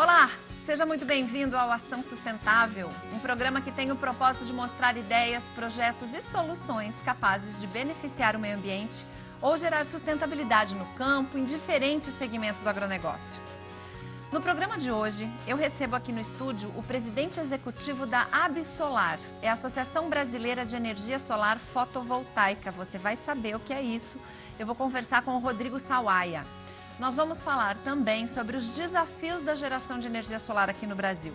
Olá, seja muito bem-vindo ao Ação Sustentável, um programa que tem o propósito de mostrar ideias, projetos e soluções capazes de beneficiar o meio ambiente ou gerar sustentabilidade no campo em diferentes segmentos do agronegócio. No programa de hoje, eu recebo aqui no estúdio o presidente executivo da Absolar, é a Associação Brasileira de Energia Solar Fotovoltaica. Você vai saber o que é isso. Eu vou conversar com o Rodrigo Sawaia. Nós vamos falar também sobre os desafios da geração de energia solar aqui no Brasil.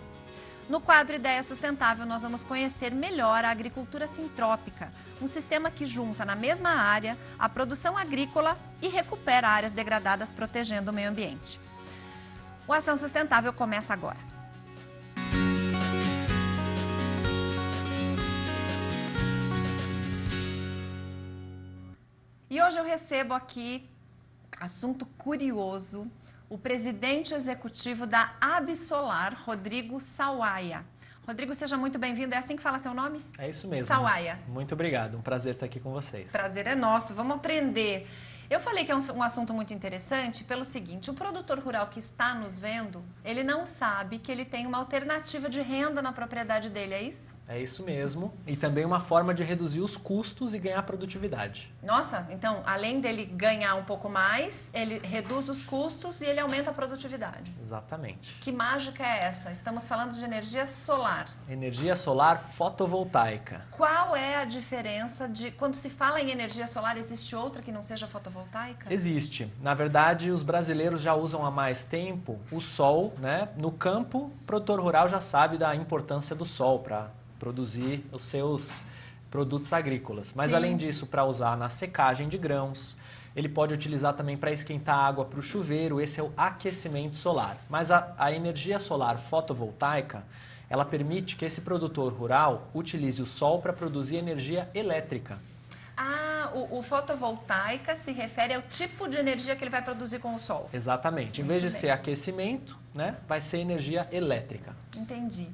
No quadro Ideia Sustentável, nós vamos conhecer melhor a agricultura sintrópica, um sistema que junta na mesma área a produção agrícola e recupera áreas degradadas, protegendo o meio ambiente. O Ação Sustentável começa agora. E hoje eu recebo aqui, assunto curioso, o presidente executivo da Absolar, Rodrigo Sawaia. Rodrigo, seja muito bem-vindo. É assim que fala seu nome? É isso mesmo. Sawaia. Muito obrigado. Um prazer estar aqui com vocês. Prazer é nosso. Vamos aprender. Eu falei que é um assunto muito interessante pelo seguinte: o produtor rural que está nos vendo, ele não sabe que ele tem uma alternativa de renda na propriedade dele, é isso? É isso mesmo. E também uma forma de reduzir os custos e ganhar produtividade. Nossa, então, além dele ganhar um pouco mais, ele reduz os custos e ele aumenta a produtividade. Exatamente. Que mágica é essa? Estamos falando de energia solar. Energia solar fotovoltaica. Qual é a diferença de... Quando se fala em energia solar, existe outra que não seja fotovoltaica? Existe. Na verdade, os brasileiros já usam há mais tempo o sol, né? No campo, o produtor rural já sabe da importância do sol para produzir os seus produtos agrícolas. Mas, além disso, para usar na secagem de grãos, ele pode utilizar também para esquentar água para o chuveiro. Esse é o aquecimento solar. Mas a energia solar fotovoltaica, ela permite que esse produtor rural utilize o sol para produzir energia elétrica. Ah, o fotovoltaica se refere ao tipo de energia que ele vai produzir com o sol. Exatamente. Em vez de ser aquecimento, né, vai ser energia elétrica. Entendi.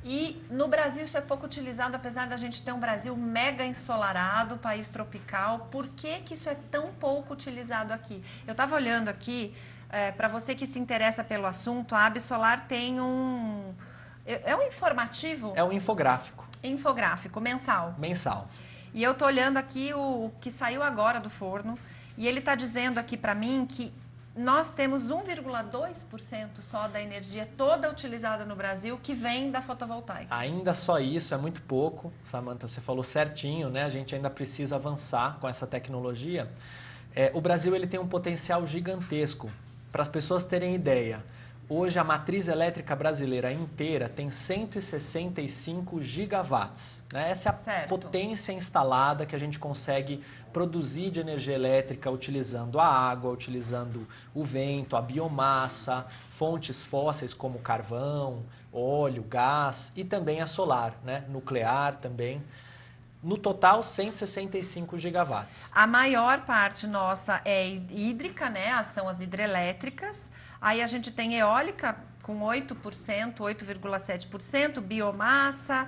E no Brasil isso é pouco utilizado, apesar da gente ter um Brasil mega ensolarado, país tropical. Por que que isso é tão pouco utilizado aqui? Eu estava olhando aqui, para você que se interessa pelo assunto, a Absolar tem um... É um informativo? É um infográfico. Infográfico, mensal. Mensal. E eu estou olhando aqui o que saiu agora do forno, e ele está dizendo aqui para mim que nós temos 1,2% só da energia toda utilizada no Brasil que vem da fotovoltaica. Ainda só isso, é muito pouco. Samantha, você falou certinho, né? A gente ainda precisa avançar com essa tecnologia. O Brasil ele tem um potencial gigantesco. Para as pessoas terem ideia, hoje a matriz elétrica brasileira inteira tem 165 gigawatts. Né? Essa é a potência instalada que a gente consegue produzir de energia elétrica utilizando a água, utilizando o vento, a biomassa, fontes fósseis como carvão, óleo, gás e também a solar, né? Nuclear também. No total, 165 gigawatts. A maior parte nossa é hídrica, né? São as hidrelétricas. Aí a gente tem eólica com 8%, 8,7%, biomassa,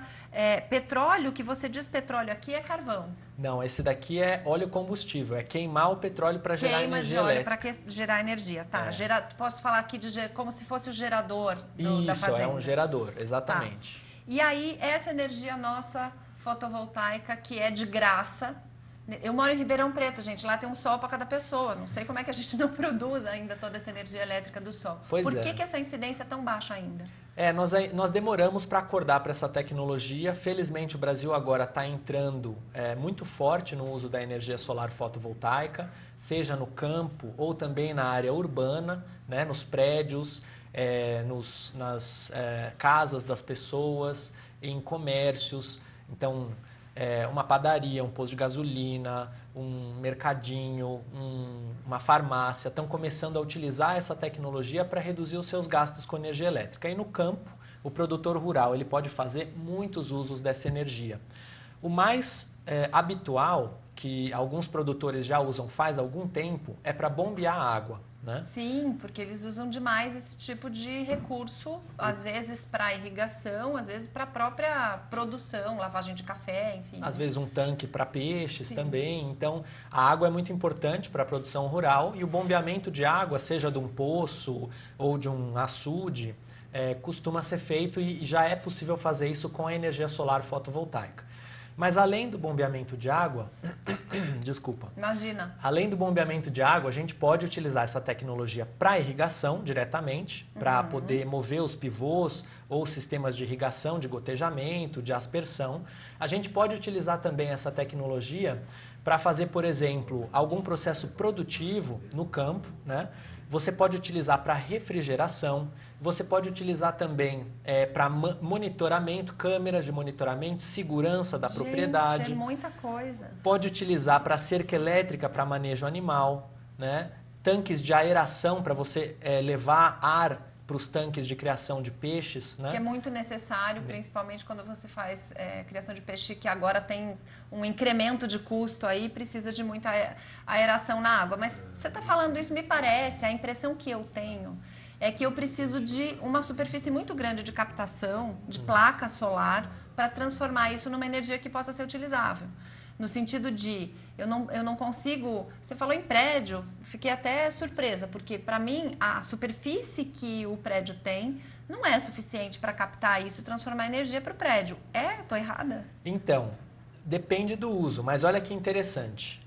petróleo, que você diz petróleo aqui é carvão. Não, esse daqui é óleo combustível, é queimar o petróleo para gerar energia elétrica. Queima de óleo para gerar energia, tá. Posso falar aqui como se fosse o gerador da fazenda. Isso, é um gerador, exatamente. Tá. E aí, essa energia nossa fotovoltaica, que é de graça. Eu moro em Ribeirão Preto, gente. Lá tem um sol para cada pessoa. Não sei como é que a gente não produz ainda toda essa energia elétrica do sol. Por que essa incidência é tão baixa ainda? Nós demoramos para acordar para essa tecnologia. Felizmente, o Brasil agora está entrando muito forte no uso da energia solar fotovoltaica, seja no campo ou também na área urbana, né, nos prédios, nas casas das pessoas, em comércios. Então, uma padaria, um posto de gasolina, um mercadinho, uma farmácia estão começando a utilizar essa tecnologia para reduzir os seus gastos com energia elétrica. E no campo, o produtor rural ele pode fazer muitos usos dessa energia. O mais habitual, que alguns produtores já usam faz algum tempo, é para bombear a água. Né? Sim, porque eles usam demais esse tipo de recurso, às vezes para irrigação, às vezes para a própria produção, lavagem de café, enfim. Às vezes um tanque para peixes também. Então, a água é muito importante para a produção rural e o bombeamento de água, seja de um poço ou de um açude, costuma ser feito e já é possível fazer isso com a energia solar fotovoltaica. Mas além do bombeamento de água, desculpa. Imagina. Além do bombeamento de água, a gente pode utilizar essa tecnologia para irrigação diretamente, para poder mover os pivôs ou sistemas de irrigação, de gotejamento, de aspersão. A gente pode utilizar também essa tecnologia para fazer, por exemplo, algum processo produtivo no campo, né? Você pode utilizar para refrigeração, você pode utilizar também para monitoramento, câmeras de monitoramento, segurança da propriedade. É muita coisa. Pode utilizar para cerca elétrica, para manejo animal, né? Tanques de aeração para você levar ar para os tanques de criação de peixes, né? Que é muito necessário, principalmente quando você faz criação de peixe, que agora tem um incremento de custo aí, precisa de muita aeração na água. Mas você está falando isso, me parece, a impressão que eu tenho é que eu preciso de uma superfície muito grande de captação, de placa solar, para transformar isso numa energia que possa ser utilizável. No sentido de, eu não consigo... Você falou em prédio, fiquei até surpresa, porque para mim a superfície que o prédio tem não é suficiente para captar isso e transformar energia para o prédio. Estou errada? Então, depende do uso, mas olha que interessante.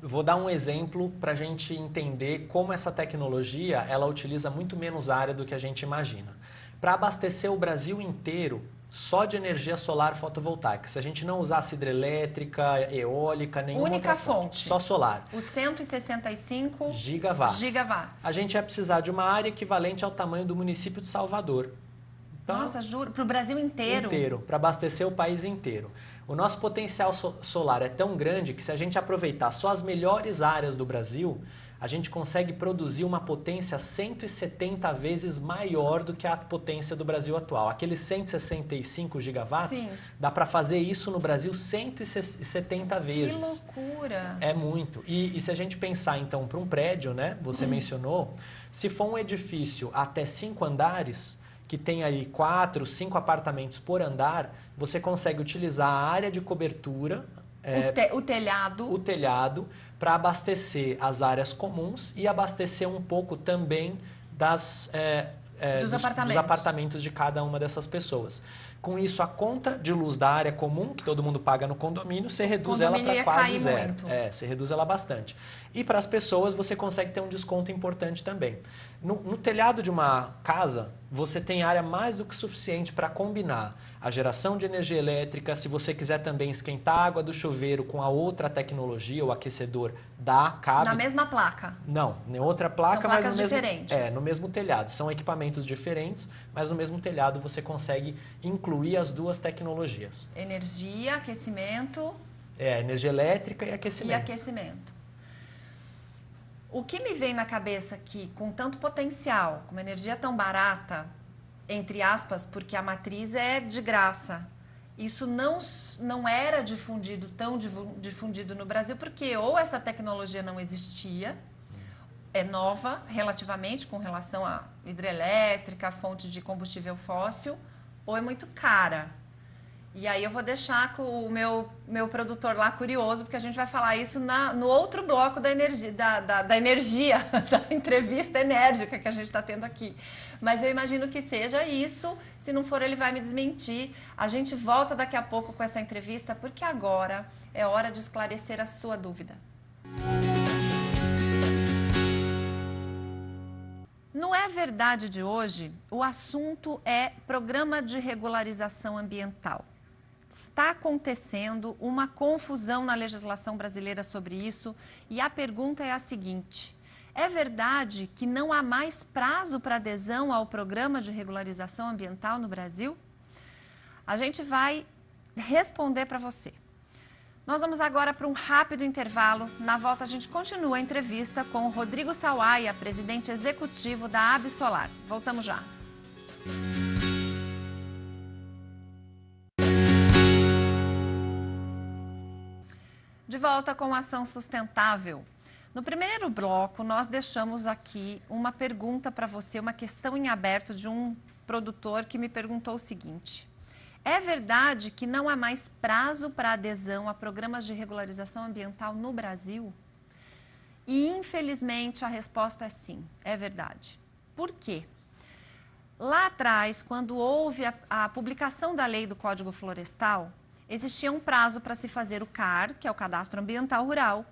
Vou dar um exemplo para a gente entender como essa tecnologia ela utiliza muito menos área do que a gente imagina. Para abastecer o Brasil inteiro, só de energia solar fotovoltaica. Se a gente não usasse hidrelétrica, eólica, nenhuma única outra fonte, só solar. Os 165 gigawatts. A gente ia precisar de uma área equivalente ao tamanho do município de Salvador. Então, nossa, juro, para o Brasil inteiro? Inteiro, para abastecer o país inteiro. O nosso potencial solar é tão grande que se a gente aproveitar só as melhores áreas do Brasil, a gente consegue produzir uma potência 170 vezes maior do que a potência do Brasil atual. Aqueles 165 gigawatts, sim, dá para fazer isso no Brasil 170 vezes. Que loucura! É muito. E se a gente pensar então para um prédio, né? Você mencionou, se for um edifício até 5 andares, que tem aí 4, 5 apartamentos por andar, você consegue utilizar a área de cobertura, o telhado, para abastecer as áreas comuns e abastecer um pouco também dos apartamentos de cada uma dessas pessoas. Com isso, a conta de luz da área comum, que todo mundo paga no condomínio, você reduz ela para quase zero. Você reduz ela bastante. E para as pessoas, você consegue ter um desconto importante também. No telhado de uma casa, você tem área mais do que suficiente para combinar a geração de energia elétrica. Se você quiser também esquentar a água do chuveiro com a outra tecnologia, o aquecedor, cabe. Na mesma placa? Não, em outra placa, são placas diferentes. No mesmo telhado. São equipamentos diferentes, mas no mesmo telhado você consegue incluir as duas tecnologias. Energia, aquecimento. Energia elétrica e aquecimento. E aquecimento. O que me vem na cabeça aqui, com tanto potencial, com uma energia tão barata, entre aspas, porque a matriz é de graça, isso não era tão difundido no Brasil, porque ou essa tecnologia não existia, é nova relativamente com relação à hidrelétrica, fonte de combustível fóssil, ou é muito cara. E aí eu vou deixar com o meu produtor lá curioso, porque a gente vai falar isso no outro bloco da energia, da entrevista enérgica que a gente está tendo aqui. Mas eu imagino que seja isso, se não for ele vai me desmentir. A gente volta daqui a pouco com essa entrevista, porque agora é hora de esclarecer a sua dúvida. No É Verdade de hoje, o assunto é Programa de Regularização Ambiental. Está acontecendo uma confusão na legislação brasileira sobre isso e a pergunta é a seguinte: é verdade que não há mais prazo para adesão ao Programa de Regularização Ambiental no Brasil? A gente vai responder para você. Nós vamos agora para um rápido intervalo. Na volta a gente continua a entrevista com o Rodrigo Sawaia, presidente executivo da Absolar. Voltamos já. De volta com a Ação Sustentável. No primeiro bloco, nós deixamos aqui uma pergunta para você, uma questão em aberto de um produtor que me perguntou o seguinte: é verdade que não há mais prazo para adesão a programas de regularização ambiental no Brasil? E, infelizmente, a resposta é sim, é verdade. Por quê? Lá atrás, quando houve a publicação da lei do Código Florestal, existia um prazo para se fazer o CAR, que é o Cadastro Ambiental Rural,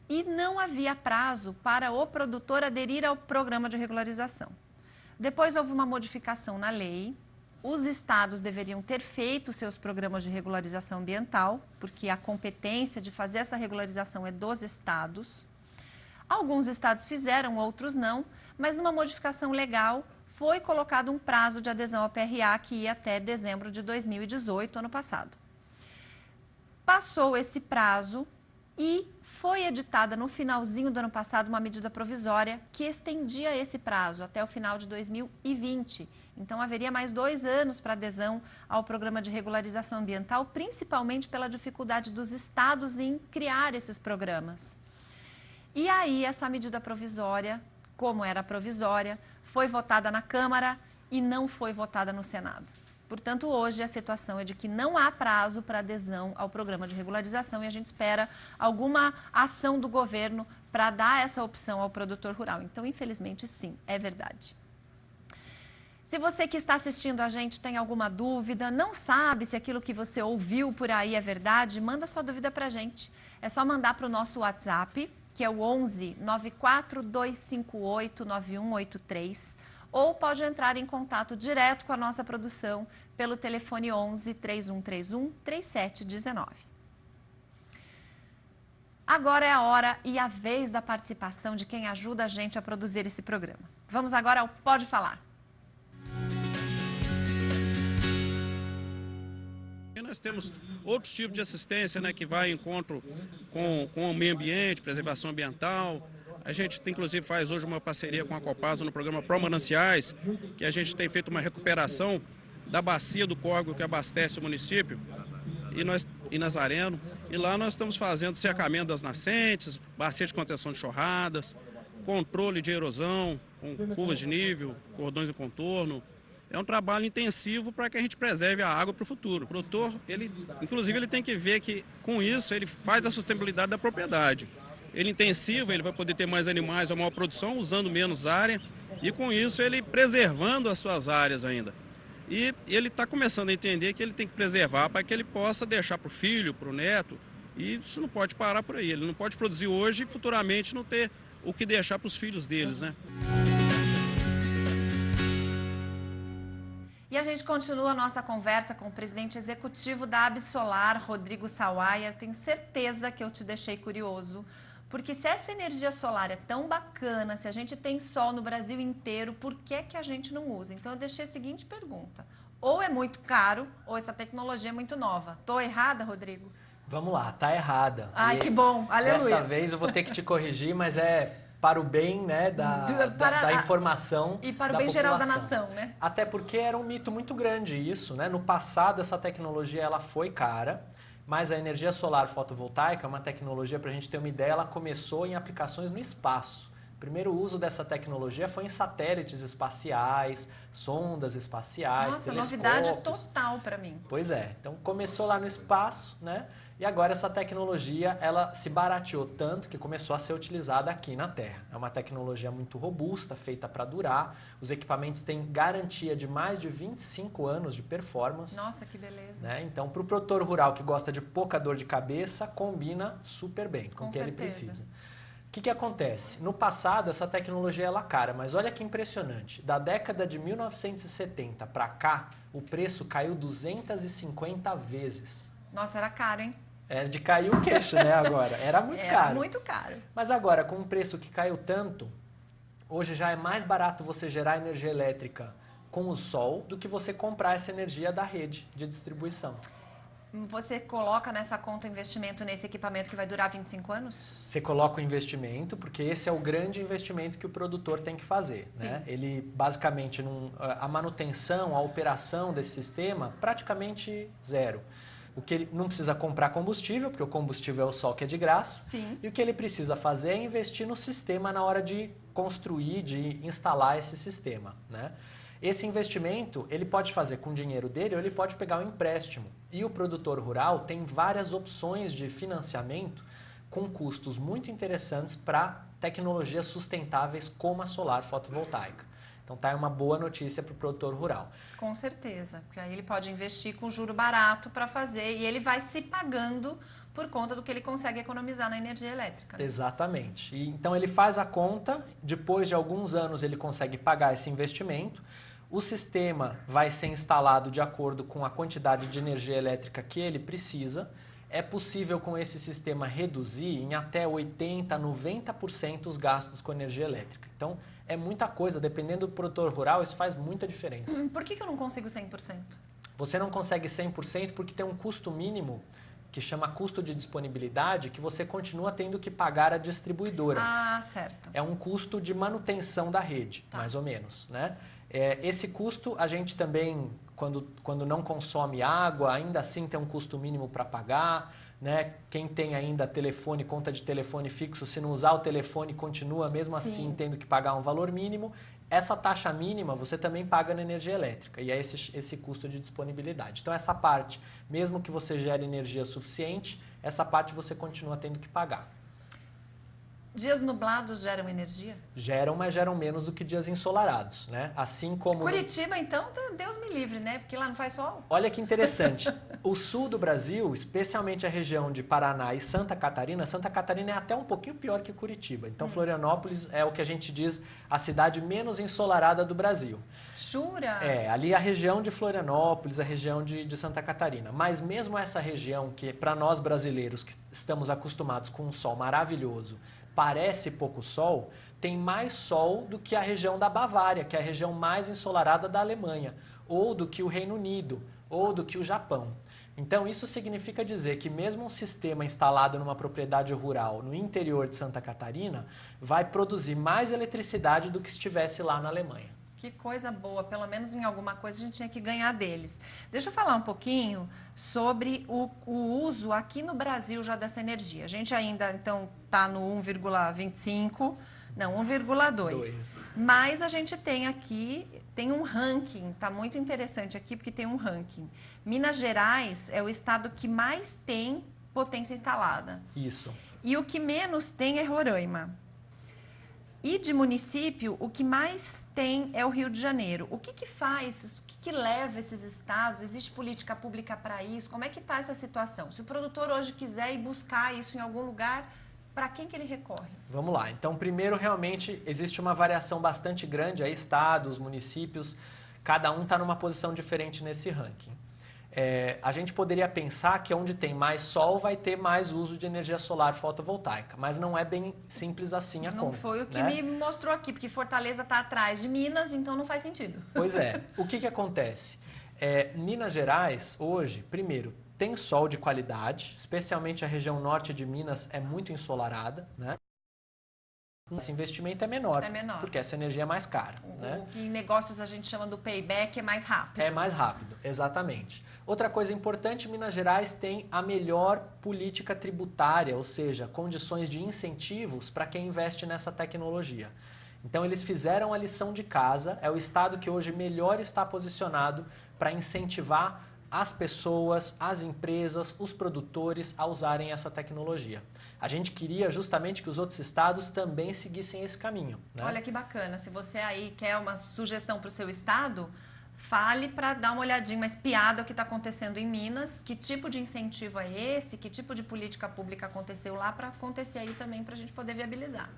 e não havia prazo para o produtor aderir ao programa de regularização. Depois houve uma modificação na lei, os estados deveriam ter feito seus programas de regularização ambiental, porque a competência de fazer essa regularização é dos estados. Alguns estados fizeram, outros não, mas numa modificação legal foi colocado um prazo de adesão ao PRA que ia até dezembro de 2018, ano passado. Passou esse prazo e foi editada no finalzinho do ano passado uma medida provisória que estendia esse prazo até o final de 2020. Então, haveria mais 2 anos para adesão ao programa de regularização ambiental, principalmente pela dificuldade dos estados em criar esses programas. E aí, essa medida provisória, como era provisória, foi votada na Câmara e não foi votada no Senado. Portanto, hoje a situação é de que não há prazo para adesão ao programa de regularização e a gente espera alguma ação do governo para dar essa opção ao produtor rural. Então, infelizmente, sim, é verdade. Se você que está assistindo a gente tem alguma dúvida, não sabe se aquilo que você ouviu por aí é verdade, manda sua dúvida para a gente. É só mandar para o nosso WhatsApp, que é o 11 94258 9183, ou pode entrar em contato direto com a nossa produção pelo telefone 11 3131 3719. Agora é a hora e a vez da participação de quem ajuda a gente a produzir esse programa. Vamos agora ao Pode Falar. Nós temos outros tipos de assistência, né, que vai em encontro com o meio ambiente, preservação ambiental. A gente, inclusive, faz hoje uma parceria com a Copasa no programa Pró-Mananciais, que a gente tem feito uma recuperação da bacia do córrego que abastece o município, e Nazareno. E lá nós estamos fazendo cercamento das nascentes, bacia de contenção de enxurradas, controle de erosão, com curvas de nível, cordões de contorno. É um trabalho intensivo para que a gente preserve a água para o futuro. O produtor, inclusive, ele tem que ver que, com isso, ele faz a sustentabilidade da propriedade. Ele intensiva, ele vai poder ter mais animais, uma maior produção, usando menos área, e com isso ele preservando as suas áreas ainda. E ele está começando a entender que ele tem que preservar para que ele possa deixar para o filho, para o neto, e isso não pode parar por aí. Ele não pode produzir hoje e futuramente não ter o que deixar para os filhos deles, né? E a gente continua a nossa conversa com o presidente executivo da Absolar, Rodrigo Sawaia. Eu tenho certeza que eu te deixei curioso, porque se essa energia solar é tão bacana, se a gente tem sol no Brasil inteiro, por que que a gente não usa? Então eu deixei a seguinte pergunta: ou é muito caro, ou essa tecnologia é muito nova. Tô errada, Rodrigo? Vamos lá, tá errada. Ai, que bom, aleluia. Dessa vez eu vou ter que te corrigir, mas é para o bem, né, da informação e para o da bem geral da população. nação, né? Até porque era um mito muito grande isso, né? No passado essa tecnologia ela foi cara, mas a energia solar fotovoltaica é uma tecnologia, para a gente ter uma ideia, ela começou em aplicações no espaço. O primeiro uso dessa tecnologia foi em satélites espaciais, sondas espaciais, Nossa, telescópios. novidade total para mim. Pois é, então começou lá no espaço, né? E agora essa tecnologia, ela se barateou tanto que começou a ser utilizada aqui na Terra. É uma tecnologia muito robusta, feita para durar. Os equipamentos têm garantia de mais de 25 anos de performance. Nossa, que beleza. Né? Então, para o produtor rural que gosta de pouca dor de cabeça, combina super bem com o que ele precisa. O que acontece? No passado, essa tecnologia era cara, mas olha que impressionante. Da década de 1970 para cá, o preço caiu 250 vezes. Nossa, era caro, hein? É de cair o queixo, né, agora. Era muito caro. Era muito caro. Mas agora, com um preço que caiu tanto, hoje já é mais barato você gerar energia elétrica com o sol do que você comprar essa energia da rede de distribuição. Você coloca nessa conta o investimento nesse equipamento que vai durar 25 anos? Você coloca o investimento, porque esse é o grande investimento que o produtor tem que fazer. Né? Ele, basicamente, a manutenção, a operação desse sistema, praticamente zero. O que ele não precisa comprar combustível, porque o combustível é o sol que é de graça. Sim. E o que ele precisa fazer é investir no sistema na hora de construir, de instalar esse sistema. Né? Esse investimento ele pode fazer com o dinheiro dele ou ele pode pegar um empréstimo. E o produtor rural tem várias opções de financiamento com custos muito interessantes para tecnologias sustentáveis como a solar fotovoltaica. Então tá aí uma boa notícia para o produtor rural. Com certeza, porque aí ele pode investir com juro barato para fazer e ele vai se pagando por conta do que ele consegue economizar na energia elétrica. Né? Exatamente. Então ele faz a conta, depois de alguns anos ele consegue pagar esse investimento, o sistema vai ser instalado de acordo com a quantidade de energia elétrica que ele precisa. É possível com esse sistema reduzir em até 80%, 90% os gastos com energia elétrica. Então é muita coisa, dependendo do produtor rural, isso faz muita diferença. Por que eu não consigo 100%? Você não consegue 100% porque tem um custo mínimo que chama custo de disponibilidade, que você continua tendo que pagar à distribuidora. Ah, certo. É um custo de manutenção da rede, mais ou menos, né? Esse custo a gente também, quando não consome água, ainda assim tem um custo mínimo para pagar, né? Quem tem ainda telefone, conta de telefone fixo, se não usar o telefone, continua mesmo assim tendo que pagar um valor mínimo. Essa taxa mínima você também paga na energia elétrica e é esse custo de disponibilidade. Então essa parte, mesmo que você gere energia suficiente, essa parte você continua tendo que pagar. Dias nublados geram energia? Geram, mas geram menos do que dias ensolarados, né? Assim como... Curitiba, então, Deus me livre, né? Porque lá não faz sol. Olha que interessante. O sul do Brasil, especialmente a região de Paraná e Santa Catarina é até um pouquinho pior que Curitiba. Então, Florianópolis é o que a gente diz a cidade menos ensolarada do Brasil. Jura? Ali a região de Florianópolis, a região de Santa Catarina. Mas mesmo essa região que, para nós brasileiros que estamos acostumados com um sol maravilhoso, parece pouco sol, tem mais sol do que a região da Bavária, que é a região mais ensolarada da Alemanha, ou do que o Reino Unido, ou do que o Japão. Então isso significa dizer que mesmo um sistema instalado numa propriedade rural no interior de Santa Catarina vai produzir mais eletricidade do que se estivesse lá na Alemanha. Que coisa boa, pelo menos em alguma coisa a gente tinha que ganhar deles. Deixa eu falar um pouquinho sobre o uso aqui no Brasil já dessa energia. A gente ainda, então, está no 1,25, não, 1,2. Mas a gente tem aqui, tem um ranking, está muito interessante aqui porque tem um ranking. Minas Gerais é o estado que mais tem potência instalada. Isso. E o que menos tem é Roraima. E de município, o que mais tem é o Rio de Janeiro. O que faz, o que leva esses estados? Existe política pública para isso? Como é que está essa situação? Se o produtor hoje quiser ir buscar isso em algum lugar, para quem que ele recorre? Vamos lá. Então, primeiro, realmente, existe uma variação bastante grande aí, estados, municípios, cada um está numa posição diferente nesse ranking. A gente poderia pensar que onde tem mais sol vai ter mais uso de energia solar fotovoltaica, mas não é bem simples assim a conta. Não foi o que me mostrou aqui, porque Fortaleza está atrás de Minas, então não faz sentido. Pois é. O que acontece? Minas Gerais, hoje, primeiro, tem sol de qualidade, especialmente a região norte de Minas é muito ensolarada, né? Esse investimento é menor, porque essa energia é mais cara. O que em negócios a gente chama do payback é mais rápido. É mais rápido, exatamente. Outra coisa importante, Minas Gerais tem a melhor política tributária, ou seja, condições de incentivos para quem investe nessa tecnologia. Então eles fizeram a lição de casa, é o estado que hoje melhor está posicionado para incentivar as pessoas, as empresas, os produtores a usarem essa tecnologia. A gente queria justamente que os outros estados também seguissem esse caminho. Né? Olha que bacana, se você aí quer uma sugestão para o seu estado, fale para dar uma olhadinha, uma espiada o que está acontecendo em Minas, que tipo de incentivo é esse, que tipo de política pública aconteceu lá para acontecer aí também para a gente poder viabilizar.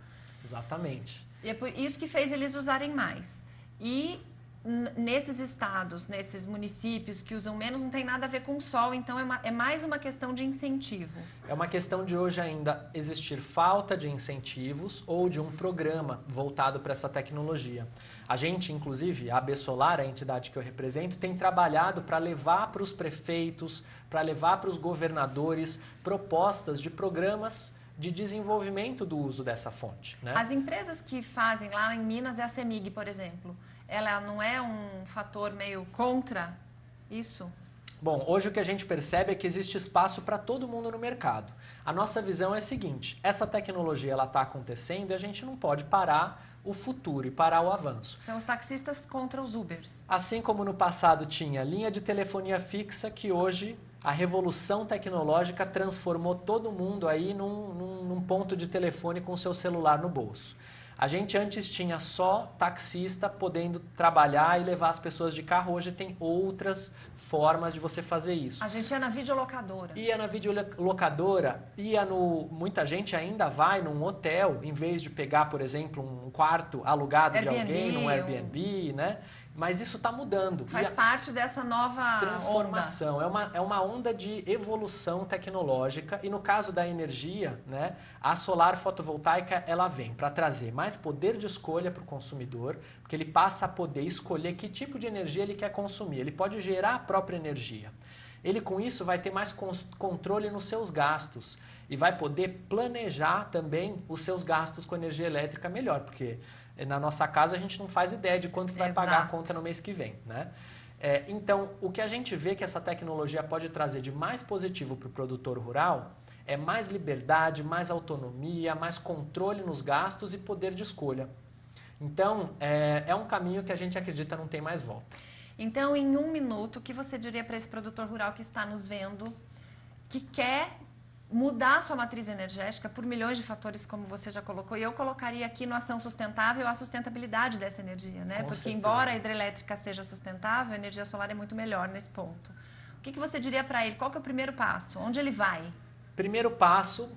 Exatamente. E é por isso que fez eles usarem mais. E nesses estados, nesses municípios que usam menos, não tem nada a ver com o sol, então é mais uma questão de incentivo. É uma questão de hoje ainda existir falta de incentivos ou de um programa voltado para essa tecnologia. A gente, inclusive, a AB Solar, a entidade que eu represento, tem trabalhado para levar para os prefeitos, para levar para os governadores propostas de programas de desenvolvimento do uso dessa fonte. Né? As empresas que fazem lá em Minas é a CEMIG, por exemplo. Ela não é um fator meio contra isso? Bom, hoje o que a gente percebe é que existe espaço para todo mundo no mercado. A nossa visão é a seguinte, essa tecnologia está acontecendo e a gente não pode parar o futuro e parar o avanço. São os taxistas contra os Ubers. Assim como no passado tinha linha de telefonia fixa, que hoje a revolução tecnológica transformou todo mundo aí num ponto de telefone com seu celular no bolso. A gente antes tinha só taxista podendo trabalhar e levar as pessoas de carro. Hoje tem outras formas de você fazer isso. A gente ia na videolocadora. Ia na videolocadora, muita gente ainda vai num hotel, em vez de pegar, por exemplo, um quarto alugado de alguém, num Airbnb, né? Mas isso está mudando. Faz parte dessa nova transformação. É uma onda de evolução tecnológica e no caso da energia, né, a solar fotovoltaica ela vem para trazer mais poder de escolha para o consumidor, porque ele passa a poder escolher que tipo de energia ele quer consumir. Ele pode gerar a própria energia. Ele com isso vai ter mais controle nos seus gastos e vai poder planejar também os seus gastos com energia elétrica melhor, porque na nossa casa a gente não faz ideia de quanto que vai pagar a conta no mês que vem, né? Então, o que a gente vê que essa tecnologia pode trazer de mais positivo para o produtor rural é mais liberdade, mais autonomia, mais controle nos gastos e poder de escolha. Então, é um caminho que a gente acredita não tem mais volta. Então, em 1 minuto, o que você diria para esse produtor rural que está nos vendo, que quer mudar a sua matriz energética por milhões de fatores, como você já colocou, e eu colocaria aqui no Ação Sustentável a sustentabilidade dessa energia, né? Porque certeza, embora a hidrelétrica seja sustentável, a energia solar é muito melhor nesse ponto. O que você diria para ele? Qual que é o primeiro passo? Onde ele vai? Primeiro passo,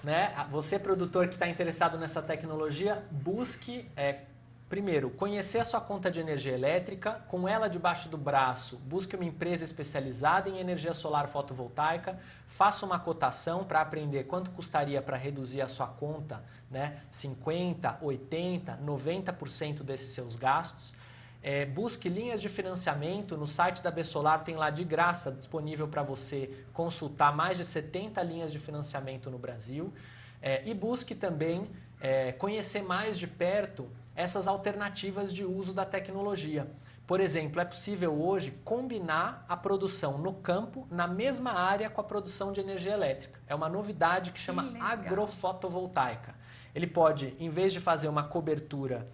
né? Você produtor que está interessado nessa tecnologia, busque primeiro, conhecer a sua conta de energia elétrica, com ela debaixo do braço, busque uma empresa especializada em energia solar fotovoltaica, faça uma cotação para aprender quanto custaria para reduzir a sua conta, né? 50%, 80%, 90% desses seus gastos. Busque linhas de financiamento, no site da Besolar tem lá de graça disponível para você consultar mais de 70 linhas de financiamento no Brasil. E busque também conhecer mais de perto essas alternativas de uso da tecnologia. Por exemplo, é possível hoje combinar a produção no campo, na mesma área com a produção de energia elétrica. É uma novidade que chama agrofotovoltaica. Ele pode, em vez de fazer uma cobertura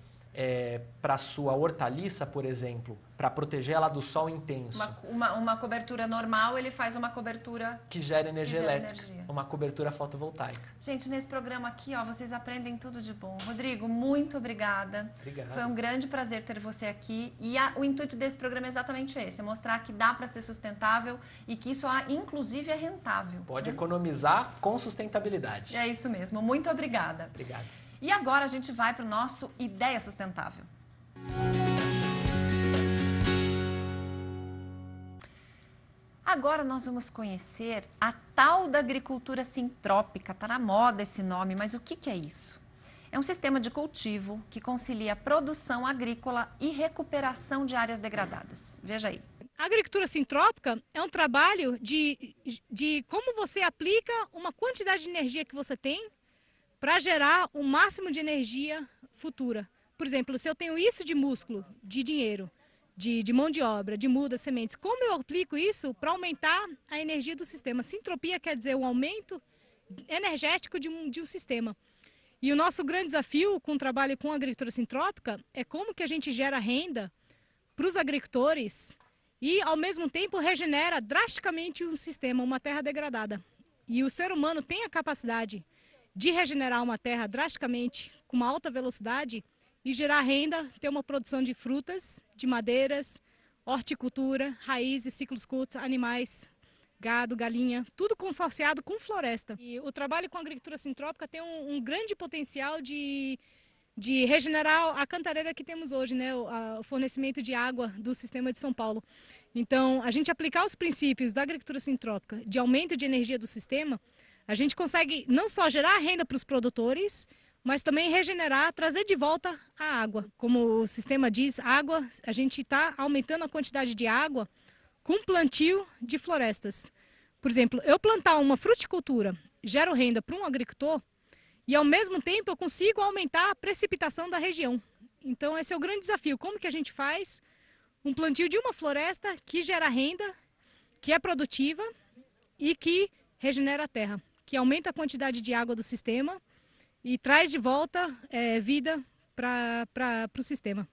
para a sua hortaliça, por exemplo, para proteger ela do sol intenso. Uma cobertura normal, ele faz uma cobertura que gera energia elétrica, uma cobertura fotovoltaica. Gente, nesse programa aqui, ó, vocês aprendem tudo de bom. Rodrigo, muito obrigada. Obrigado. Foi um grande prazer ter você aqui. E o intuito desse programa é exatamente esse, é mostrar que dá para ser sustentável e que isso, inclusive, é rentável. Pode economizar com sustentabilidade. É isso mesmo. Muito obrigada. Obrigado. E agora a gente vai para o nosso Ideia Sustentável. Agora nós vamos conhecer a tal da agricultura sintrópica. Está na moda esse nome, mas o que é isso? É um sistema de cultivo que concilia produção agrícola e recuperação de áreas degradadas. Veja aí. A agricultura sintrópica é um trabalho de como você aplica uma quantidade de energia que você tem para gerar o máximo de energia futura. Por exemplo, se eu tenho isso de músculo, de dinheiro, de mão de obra, de mudas, sementes, como eu aplico isso para aumentar a energia do sistema? Sintropia quer dizer o aumento energético de um sistema. E o nosso grande desafio com o trabalho com a agricultura sintrópica é como que a gente gera renda para os agricultores e, ao mesmo tempo, regenera drasticamente um sistema, uma terra degradada. E o ser humano tem a capacidade de regenerar uma terra drasticamente, com uma alta velocidade, e gerar renda, ter uma produção de frutas, de madeiras, horticultura, raízes, ciclos curtos, animais, gado, galinha, tudo consorciado com floresta. E o trabalho com a agricultura sintrópica tem um grande potencial de regenerar a cantareira que temos hoje, né? O fornecimento de água do sistema de São Paulo. Então, a gente aplicar os princípios da agricultura sintrópica, de aumento de energia do sistema, a gente consegue não só gerar renda para os produtores, mas também regenerar, trazer de volta a água. Como o sistema diz, água, a gente está aumentando a quantidade de água com plantio de florestas. Por exemplo, eu plantar uma fruticultura, gero renda para um agricultor e ao mesmo tempo eu consigo aumentar a precipitação da região. Então esse é o grande desafio, como que a gente faz um plantio de uma floresta que gera renda, que é produtiva e que regenera a terra, que aumenta a quantidade de água do sistema e traz de volta vida para o sistema.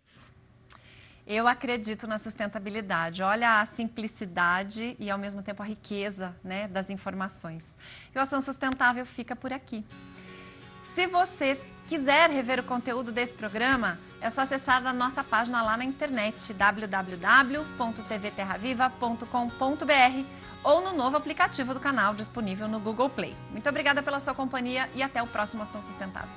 Eu acredito na sustentabilidade. Olha a simplicidade e, ao mesmo tempo, a riqueza, né, das informações. E o Ação Sustentável fica por aqui. Se você Quiser rever o conteúdo desse programa, é só acessar a nossa página lá na internet, www.tvterraviva.com.br ou no novo aplicativo do canal disponível no Google Play. Muito obrigada pela sua companhia e até o próximo Ação Sustentável.